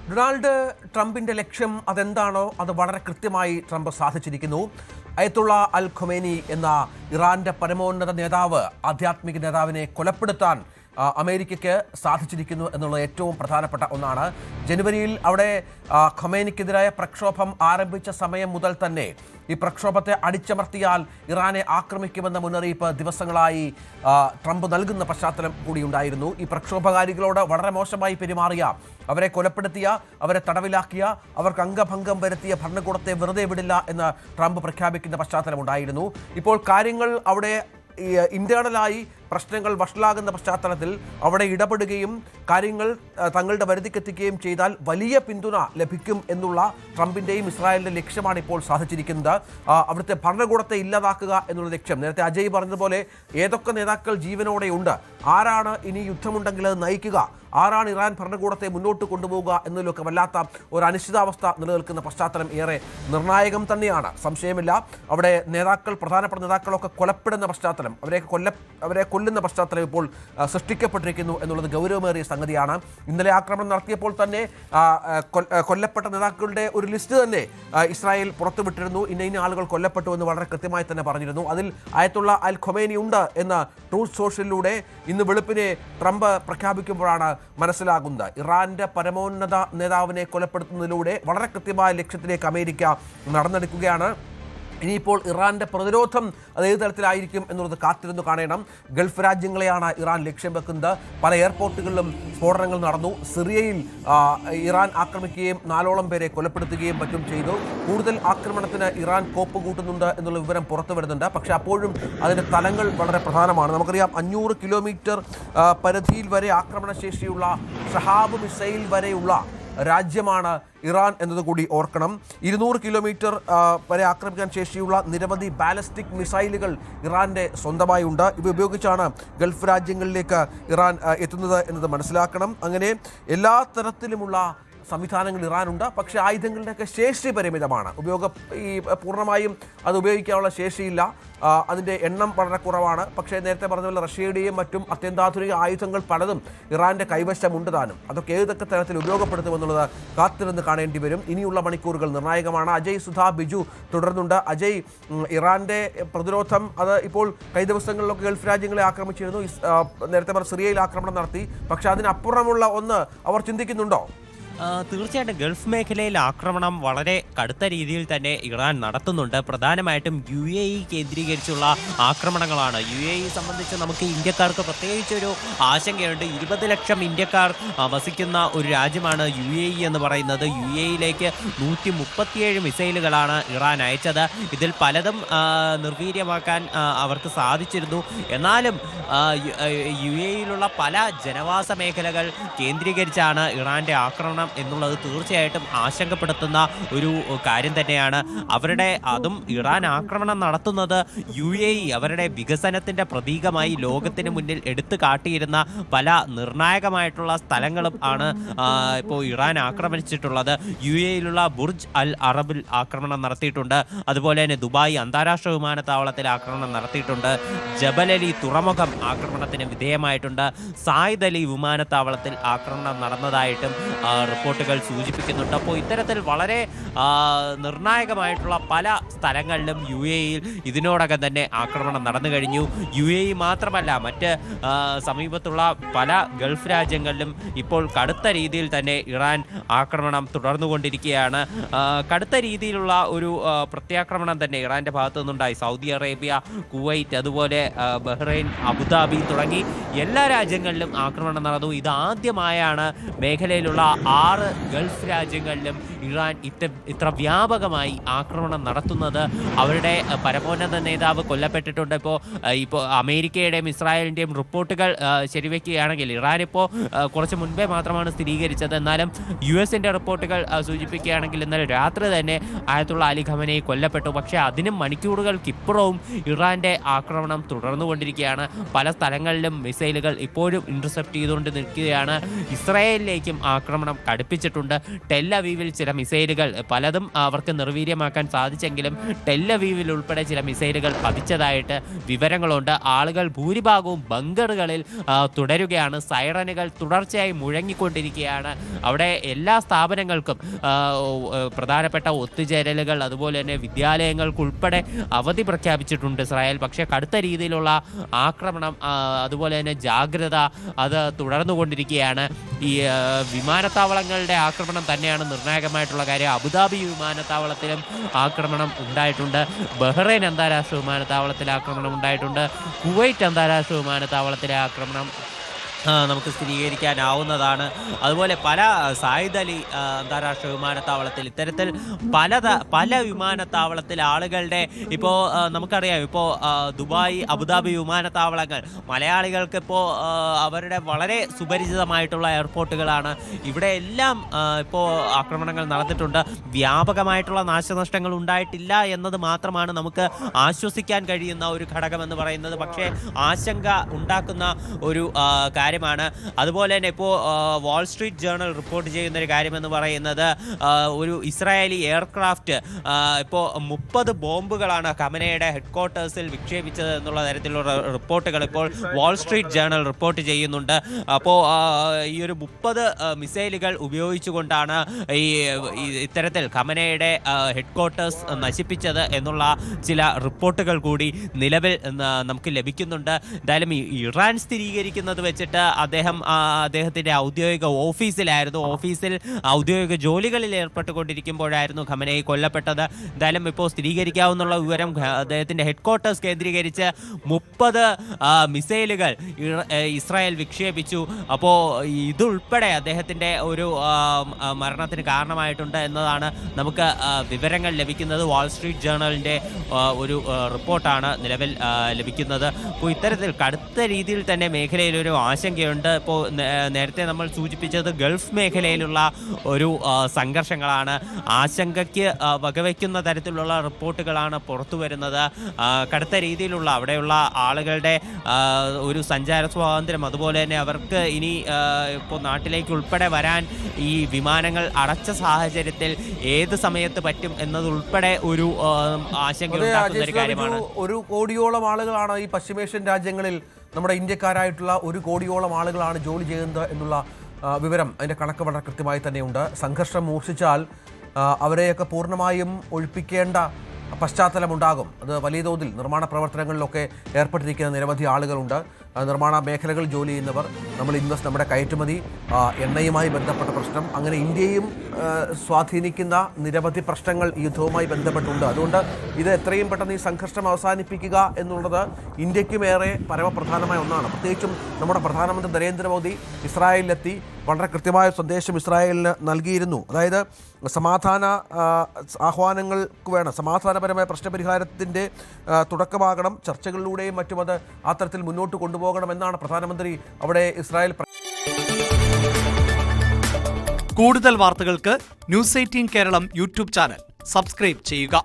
Donald ട്രംപിന്റെ ലക്ഷ്യം അതെന്താണോ അത് വളരെ കൃത്യമായി ട്രംപ് സാധിച്ചിരിക്കുന്നു. അയത്തുള്ള അൽ ഖൊമേനി എന്ന ഇറാന്റെ പരമോന്നത നേതാവ്, ആധ്യാത്മിക നേതാവിനെ കൊലപ്പെടുത്താൻ അമേരിക്കയ്ക്ക് സാധിച്ചിരിക്കുന്നു എന്നുള്ളത് ഏറ്റവും പ്രധാനപ്പെട്ട ഒന്നാണ്. ജനുവരിയിൽ അവിടെ ഖൊമേനിക്കെതിരായ പ്രക്ഷോഭം ആരംഭിച്ച സമയം മുതൽ തന്നെ ഈ പ്രക്ഷോഭത്തെ അടിച്ചമർത്തിയാൽ ഇറാനെ ആക്രമിക്കുമെന്ന മുന്നറിയിപ്പ് ദിവസങ്ങളായി ട്രംപ് നൽകുന്ന പശ്ചാത്തലം കൂടിയുണ്ടായിരുന്നു. ഈ പ്രക്ഷോഭകാരികളോട് വളരെ മോശമായി പെരുമാറിയ, അവരെ കൊലപ്പെടുത്തിയ, അവരെ തടവിലാക്കിയ, അവർക്ക് അംഗഭംഗം വരുത്തിയ ഭരണകൂടത്തെ വെറുതെ വിടില്ല എന്ന് ട്രംപ് പ്രഖ്യാപിക്കുന്ന പശ്ചാത്തലമുണ്ടായിരുന്നു. ഇപ്പോൾ കാര്യങ്ങൾ അവിടെ ഇന്റേണലായി പ്രശ്നങ്ങൾ വഷളാകുന്ന പശ്ചാത്തലത്തിൽ അവിടെ ഇടപെടുകയും കാര്യങ്ങൾ തങ്ങളുടെ വരുതിക്കെത്തിക്കുകയും ചെയ്താൽ വലിയ പിന്തുണ ലഭിക്കും എന്നുള്ള ട്രംപിൻ്റെയും ഇസ്രായേലിൻ്റെ ലക്ഷ്യമാണ് ഇപ്പോൾ സാധിച്ചിരിക്കുന്നത്. അവിടുത്തെ ഭരണകൂടത്തെ ഇല്ലാതാക്കുക എന്നുള്ള ലക്ഷ്യം. നേരത്തെ അജയ് പറഞ്ഞതുപോലെ ഏതൊക്കെ നേതാക്കൾ ജീവനോടെയുണ്ട്, ആരാണ് ഇനി യുദ്ധമുണ്ടെങ്കിൽ അത് നയിക്കുക, ആരാണ് ഇറാൻ ഭരണകൂടത്തെ മുന്നോട്ട് കൊണ്ടുപോകുക എന്നതിലൊക്കെ വല്ലാത്ത ഒരു അനിശ്ചിതാവസ്ഥ നിലനിൽക്കുന്ന പശ്ചാത്തലം ഏറെ നിർണായകം തന്നെയാണ്, സംശയമില്ല. അവിടെ പ്രധാനപ്പെട്ട നേതാക്കളൊക്കെ കൊലപ്പെടുന്ന പശ്ചാത്തലം, അവരെ കൊല്ലുന്ന പശ്ചാത്തലം ഇപ്പോൾ സൃഷ്ടിക്കപ്പെട്ടിരിക്കുന്നു എന്നുള്ളത് ഗൗരവമേറിയ സംഗതിയാണ്. ഇന്നലെ ആക്രമണം നടത്തിയപ്പോൾ തന്നെ കൊല്ലപ്പെട്ട നേതാക്കളുടെ ഒരു ലിസ്റ്റ് തന്നെ ഇസ്രായേൽ പുറത്തുവിട്ടിരുന്നു. ഇന്ന ആളുകൾ കൊല്ലപ്പെട്ടു എന്ന് വളരെ കൃത്യമായി തന്നെ പറഞ്ഞിരുന്നു. അതിൽ അയത്തുള്ള അൽ ഖൊമേനി ഉണ്ട് എന്ന് ട്രൂത്ത് സോഷ്യലിലൂടെ ഇന്ന് വെളുപ്പിനെ ട്രംപ് പ്രഖ്യാപിക്കുമ്പോഴാണ് മനസ്സിലാകുന്നത്. ഇറാന്റെ പരമോന്നത നേതാവിനെ കൊലപ്പെടുത്തുന്നതിലൂടെ വളരെ കൃത്യമായ ലക്ഷ്യത്തിലേക്ക് അമേരിക്ക നടന്നെടുക്കുകയാണ്. ഇനിയിപ്പോൾ ഇറാന്റെ പ്രതിരോധം അത് ഏത് തരത്തിലായിരിക്കും എന്നുള്ളത് കാത്തിരുന്നു കാണണം. ഗൾഫ് രാജ്യങ്ങളെയാണ് ഇറാൻ ലക്ഷ്യം വെക്കുന്നത്. പല എയർപോർട്ടുകളിലും സ്ഫോടനങ്ങൾ നടന്നു. സിറിയയിൽ ഇറാൻ ആക്രമിക്കുകയും 4ഓളം പേരെ കൊലപ്പെടുത്തുകയും മറ്റും ചെയ്തു. കൂടുതൽ ആക്രമണത്തിന് ഇറാൻ കോപ്പ് കൂട്ടുന്നുണ്ട് എന്നുള്ള വിവരം പുറത്തു വരുന്നുണ്ട്. പക്ഷേ അപ്പോഴും അതിൻ്റെ തലങ്ങൾ വളരെ പ്രധാനമാണ്. നമുക്കറിയാം 500 കിലോമീറ്റർ പരിധിയിൽ വരെ ആക്രമണശേഷിയുള്ള ഷഹാബ് മിസൈൽ വരെയുള്ള രാജ്യമാണ് ഇറാൻ എന്നതുകൂടി ഓർക്കണം. 200 കിലോമീറ്റർ വരെ ആക്രമിക്കാൻ ശേഷിയുള്ള നിരവധി ബാലിസ്റ്റിക് മിസൈലുകൾ ഇറാന്റെ സ്വന്തമായി ഉണ്ട്. ഇവ ഉപയോഗിച്ചാണ് ഗൾഫ് രാജ്യങ്ങളിലേക്ക് ഇറാൻ എത്തുന്നത് എന്നത് മനസ്സിലാക്കണം. അങ്ങനെ എല്ലാ തരത്തിലുമുള്ള സംവിധാനങ്ങൾ ഇറാനുണ്ട്. പക്ഷേ ആയുധങ്ങളുടെയൊക്കെ ശേഷി പരിമിതമാണ്. പൂർണ്ണമായും അത് ഉപയോഗിക്കാനുള്ള ശേഷിയില്ല. അതിൻ്റെ എണ്ണം വളരെ കുറവാണ്. പക്ഷേ നേരത്തെ പറഞ്ഞ പോലെ റഷ്യയുടെയും മറ്റും അത്യന്താധുനിക ആയുധങ്ങൾ പലതും ഇറാൻ്റെ കൈവശമുണ്ട് താനും. അതൊക്കെ ഏതൊക്കെ തരത്തിൽ ഉപയോഗപ്പെടുത്തുമെന്നുള്ളത് കാത്തിരുന്ന് കാണേണ്ടി വരും. ഇനിയുള്ള മണിക്കൂറുകൾ നിർണായകമാണ്. അജയ്, സുധാ, ബിജു തുടരുന്നുണ്ട്. അജയ്, ഇറാൻ്റെ പ്രതിരോധം അത് ഇപ്പോൾ കഴിഞ്ഞ ദിവസങ്ങളിലൊക്കെ ഗൾഫ് രാജ്യങ്ങളെ ആക്രമിച്ചിരുന്നു. നേരത്തെ പറഞ്ഞ സിറിയയിൽ ആക്രമണം നടത്തി. പക്ഷേ അതിനപ്പുറമുള്ള ഒന്ന് അവർ ചിന്തിക്കുന്നുണ്ടോ? തീർച്ചയായിട്ടും ഗൾഫ് മേഖലയിൽ ആക്രമണം വളരെ കടുത്ത രീതിയിൽ തന്നെ ഇറാൻ നടത്തുന്നുണ്ട്. പ്രധാനമായിട്ടും UAE കേന്ദ്രീകരിച്ചുള്ള ആക്രമണങ്ങളാണ്. UAE സംബന്ധിച്ച് നമുക്ക് ഇന്ത്യക്കാർക്ക് പ്രത്യേകിച്ചൊരു ആശങ്കയുണ്ട്. 20 ലക്ഷം ഇന്ത്യക്കാർ വസിക്കുന്ന ഒരു രാജ്യമാണ് UAE എന്ന് പറയുന്നത്. UAEയിലേക്ക് 137 മിസൈലുകളാണ് ഇറാൻ അയച്ചത്. ഇതിൽ പലതും നിർവീര്യമാക്കാൻ അവർക്ക് സാധിച്ചിരുന്നു. എന്നാലും UAEയിലുള്ള പല ജനവാസ മേഖലകൾ കേന്ദ്രീകരിച്ചാണ് ഇറാന്റെ ആക്രമണം എന്നുള്ളത് തീർച്ചയായിട്ടും ആശങ്കപ്പെടുത്തുന്ന ഒരു കാര്യം തന്നെയാണ്. അതും ഇറാൻ ആക്രമണം നടത്തുന്നത് UAE അവരുടെ വികസനത്തിന്റെ പ്രതീകമായി ലോകത്തിന് മുന്നിൽ എടുത്തു കാട്ടിയിരുന്ന പല നിർണായകമായിട്ടുള്ള സ്ഥലങ്ങളും ആണ് ഇപ്പോൾ ഇറാൻ ആക്രമിച്ചിട്ടുള്ളത്. UAEയിലുള്ള ബുർജ് അൽ അറബിൽ ആക്രമണം നടത്തിയിട്ടുണ്ട്. അതുപോലെ തന്നെ ദുബായ് അന്താരാഷ്ട്ര വിമാനത്താവളത്തിൽ ആക്രമണം നടത്തിയിട്ടുണ്ട്. ജബൽ അലി തുറമുഖം ആക്രമണത്തിന് വിധേയമായിട്ടുണ്ട്. സായിദ് അലി വിമാനത്താവളത്തിൽ ആക്രമണം നടന്നതായിട്ടും റിപ്പോർട്ടുകൾ സൂചിപ്പിക്കുന്നുണ്ട്. അപ്പോൾ ഇത്തരത്തിൽ വളരെ നിർണായകമായിട്ടുള്ള പല സ്ഥലങ്ങളിലും UAEയിൽ ഇതിനോടകം തന്നെ ആക്രമണം നടന്നു കഴിഞ്ഞു. UAE മാത്രമല്ല, മറ്റ് സമീപത്തുള്ള പല ഗൾഫ് രാജ്യങ്ങളിലും ഇപ്പോൾ കടുത്ത രീതിയിൽ തന്നെ ഇറാൻ ആക്രമണം തുടർന്നുകൊണ്ടിരിക്കുകയാണ്. കടുത്ത രീതിയിലുള്ള ഒരു പ്രത്യാക്രമണം തന്നെ ഇറാന്റെ ഭാഗത്തു നിന്നുണ്ടായി. സൗദി അറേബ്യ, കുവൈറ്റ്, അതുപോലെ ബഹ്റൈൻ, അബുദാബി തുടങ്ങി എല്ലാ രാജ്യങ്ങളിലും ആക്രമണം നടന്നു. ഇതാദ്യമായാണ് മേഖലയിലുള്ള 6 ഗൾഫ് രാജ്യങ്ങളിലും ഇറാൻ ഇത്ര വ്യാപകമായി ആക്രമണം നടത്തുന്നത്. അവരുടെ പരമോന്നത നേതാവ് കൊല്ലപ്പെട്ടിട്ടുണ്ട്. ഇപ്പോൾ അമേരിക്കയുടെയും ഇസ്രായേലിൻ്റെയും റിപ്പോർട്ടുകൾ ശരിവെക്കുകയാണെങ്കിൽ, ഇറാൻ ഇപ്പോൾ കുറച്ച് മുൻപേ മാത്രമാണ് സ്ഥിരീകരിച്ചത്. എന്നാലും US-ൻ്റെ റിപ്പോർട്ടുകൾ സൂചിപ്പിക്കുകയാണെങ്കിൽ ഇന്നലെ രാത്രി തന്നെ ആയത്തുള്ള അലി ഖമനേയി കൊല്ലപ്പെട്ടു. പക്ഷേ അതിനും മണിക്കൂറുകൾക്കിപ്പുറവും ഇറാന്റെ ആക്രമണം തുടർന്നുകൊണ്ടിരിക്കുകയാണ്. പല സ്ഥലങ്ങളിലും മിസൈലുകൾ ഇപ്പോഴും ഇന്റർസെപ്റ്റ് ചെയ്തുകൊണ്ട് നിൽക്കുകയാണ്. ഇസ്രായേലിലേക്കും ആക്രമണം അടുപ്പിച്ചിട്ടുണ്ട്. ടെൽ അവീവിൽ ചില മിസൈലുകൾ പലതും അവർക്ക് നിർവീര്യമാക്കാൻ സാധിച്ചെങ്കിലും ടെൽ അവീവിൽ ഉൾപ്പെടെ ചില മിസൈലുകൾ പതിച്ചതായിട്ട് വിവരങ്ങളുണ്ട്. ആളുകൾ ഭൂരിഭാഗവും ബങ്കറുകളിൽ തുടരുകയാണ്. സൈറനുകൾ തുടർച്ചയായി മുഴങ്ങിക്കൊണ്ടിരിക്കുകയാണ്. അവിടെ എല്ലാ സ്ഥാപനങ്ങൾക്കും പ്രധാനപ്പെട്ട ഒത്തുചേരലുകൾ അതുപോലെ തന്നെ വിദ്യാലയങ്ങൾക്കുൾപ്പെടെ അവധി പ്രഖ്യാപിച്ചിട്ടുണ്ട് ഇസ്രായേൽ. പക്ഷേ കടുത്ത രീതിയിലുള്ള ആക്രമണം അതുപോലെ തന്നെ ജാഗ്രത അത് തുടർന്നുകൊണ്ടിരിക്കുകയാണ്. ഈ വിമാനത്താവളങ്ങളുടെ ആക്രമണം തന്നെയാണ് നിർണായകമായിട്ടുള്ള കാര്യം. അബുദാബി വിമാനത്താവളത്തിലും ആക്രമണം ഉണ്ടായിട്ടുണ്ട്. ബഹ്റൈൻ അന്താരാഷ്ട്ര വിമാനത്താവളത്തിലെ ആക്രമണം ഉണ്ടായിട്ടുണ്ട്. കുവൈറ്റ് അന്താരാഷ്ട്ര വിമാനത്താവളത്തിലെ ആക്രമണം നമുക്ക് സ്ഥിരീകരിക്കാനാവുന്നതാണ്. അതുപോലെ പല സായിദ് അലി അന്താരാഷ്ട്ര വിമാനത്താവളത്തിൽ ഇത്തരത്തിൽ പല വിമാനത്താവളത്തിൽ ആളുകളുടെ ഇപ്പോൾ നമുക്കറിയാം, ഇപ്പോൾ ദുബായ് അബുദാബി വിമാനത്താവളങ്ങൾ മലയാളികൾക്ക് ഇപ്പോൾ അവരുടെ വളരെ സുപരിചിതമായിട്ടുള്ള എയർപോർട്ടുകളാണ്. ഇവിടെ എല്ലാം ഇപ്പോൾ ആക്രമണങ്ങൾ നടന്നിട്ടുണ്ട്. വ്യാപകമായിട്ടുള്ള നാശനഷ്ടങ്ങൾ ഉണ്ടായിട്ടില്ല എന്നത് മാത്രമാണ് നമുക്ക് ആശ്വസിക്കാൻ കഴിയുന്ന ഒരു ഘടകമെന്ന് പറയുന്നത്. പക്ഷേ ആശങ്ക ഉണ്ടാക്കുന്ന ഒരു കാര്യമാണ്. അതുപോലെ തന്നെ ഇപ്പോൾ വാൾ സ്ട്രീറ്റ് ജേർണൽ റിപ്പോർട്ട് ചെയ്യുന്ന ഒരു കാര്യമെന്ന് പറയുന്നത് ഒരു ഇസ്രായേലി എയർക്രാഫ്റ്റ് ഇപ്പോൾ 30 ബോംബുകളാണ് ഖമനയുടെ ഹെഡ്ക്വാർട്ടേഴ്സിൽ വിക്ഷേപിച്ചത് എന്നുള്ള തരത്തിലുള്ള റിപ്പോർട്ടുകൾ ഇപ്പോൾ വാൾ സ്ട്രീറ്റ് ജേർണൽ റിപ്പോർട്ട് ചെയ്യുന്നുണ്ട്. അപ്പോൾ ഈ ഒരു 30 മിസൈലുകൾ ഉപയോഗിച്ചുകൊണ്ടാണ് ഇത്തരത്തിൽ ഖമനയുടെ ഹെഡ്ക്വാർട്ടേഴ്സ് നശിപ്പിച്ചത് എന്നുള്ള ചില റിപ്പോർട്ടുകൾ കൂടി നിലവിൽ നമുക്ക് ലഭിക്കുന്നുണ്ട്. എന്തായാലും ഇറാൻ സ്ഥിരീകരിക്കുന്നത് വെച്ചിട്ട് അദ്ദേഹത്തിന്റെ ഔദ്യോഗിക ഓഫീസിലായിരുന്നു. ഓഫീസിൽ ഔദ്യോഗിക ജോലികളിൽ ഏർപ്പെട്ടുകൊണ്ടിരിക്കുമ്പോഴായിരുന്നു ഖമനയി കൊല്ലപ്പെട്ടത്. എന്തായാലും ഇപ്പോൾ സ്ഥിരീകരിക്കാവുന്ന വിവരം അദ്ദേഹത്തിന്റെ ഹെഡ്ക്വാർട്ടേഴ്സ് കേന്ദ്രീകരിച്ച് 30 മിസൈലുകൾ ഇസ്രായേൽ വിക്ഷേപിച്ചു. അപ്പോൾ ഇതുൾപ്പെടെ അദ്ദേഹത്തിന്റെ ഒരു മരണത്തിന് കാരണമായിട്ടുണ്ട് എന്നതാണ് നമുക്ക് വിവരങ്ങൾ ലഭിക്കുന്നത്. വാൾ സ്ട്രീറ്റ് ജേർണലിന്റെ ഒരു റിപ്പോർട്ടാണ് നിലവിൽ ലഭിക്കുന്നത്. അപ്പോൾ ഇത്തരത്തിൽ കടുത്ത രീതിയിൽ തന്നെ മേഖലയിൽ ഒരു ആശങ്കയുണ്ട്. ഇപ്പോൾ നേരത്തെ നമ്മൾ സൂചിപ്പിച്ചത് ഗൾഫ് മേഖലയിലുള്ള ഒരു സംഘർഷങ്ങളാണ്. ആശങ്കയ്ക്ക് വകവയ്ക്കുന്ന തരത്തിലുള്ള റിപ്പോർട്ടുകളാണ് പുറത്തു വരുന്നത്. കടുത്ത രീതിയിലുള്ള അവിടെയുള്ള ആളുകളുടെ ഒരു സഞ്ചാര സ്വാതന്ത്ര്യം, അതുപോലെ തന്നെ അവർക്ക് ഇനി ഇപ്പോൾ നാട്ടിലേക്ക് ഉൾപ്പെടെ വരാൻ ഈ വിമാനങ്ങൾ അടച്ച സാഹചര്യത്തിൽ ഏത് സമയത്ത് പറ്റും എന്നതുൾപ്പെടെ ഒരു ആശങ്ക ഉണ്ടാക്കുന്ന ഒരു കാര്യമാണ്. 1 കോടിയോളം ആളുകളാണ് ഈ പശ്ചിമേഷ്യൻ രാജ്യങ്ങളിൽ, നമ്മുടെ ഇന്ത്യക്കാരായിട്ടുള്ള 1 കോടിയോളം ആളുകളാണ് ജോലി ചെയ്യുന്നത് എന്നുള്ള വിവരം, അതിൻ്റെ കണക്ക് വളരെ കൃത്യമായി തന്നെയുണ്ട്. സംഘർഷം മൂർച്ഛിച്ചാൽ അവരെയൊക്കെ പൂർണ്ണമായും ഒഴിപ്പിക്കേണ്ട പശ്ചാത്തലമുണ്ടാകും. അത് വലിയ തോതിൽ നിർമ്മാണ പ്രവർത്തനങ്ങളിലൊക്കെ ഏർപ്പെട്ടിരിക്കുന്ന നിരവധി ആളുകളുണ്ട്. നിർമ്മാണ മേഖലകളിൽ ജോലി ചെയ്യുന്നവർ, നമ്മൾ ഇൻവെസ്റ്റ്, നമ്മുടെ കയറ്റുമതി, എണ്ണയുമായി ബന്ധപ്പെട്ട പ്രശ്നം, അങ്ങനെ ഇന്ത്യയും സ്വാധീനിക്കുന്ന നിരവധി പ്രശ്നങ്ങൾ ഈ യുദ്ധവുമായി ബന്ധപ്പെട്ടുണ്ട്. അതുകൊണ്ട് ഇത് എത്രയും പെട്ടെന്ന് ഈ സംഘർഷം അവസാനിപ്പിക്കുക എന്നുള്ളത് ഇന്ത്യക്കുമേറെ പരമപ്രധാനമായ ഒന്നാണ്. പ്രത്യേകിച്ചും നമ്മുടെ പ്രധാനമന്ത്രി നരേന്ദ്രമോദി ഇസ്രായേലിലെത്തി വളരെ കൃത്യമായ സന്ദേശം ഇസ്രായേലിന് നൽകിയിരുന്നു. അതായത് സമാധാന ആഹ്വാനങ്ങൾക്ക് വേണം, സമാധാനപരമായ പ്രശ്നപരിഹാരത്തിൻ്റെ തുടക്കമാകണം, ചർച്ചകളിലൂടെയും മറ്റും അത് ആ തരത്തിൽ മുന്നോട്ട് കൊണ്ടുപോകണമെന്നാണ് പ്രധാനമന്ത്രി അവിടെ ഇസ്രായേൽ. കൂടുതൽ വാർത്തകൾക്ക് news 18 Keralam YouTube channel subscribe ചെയ്യുക.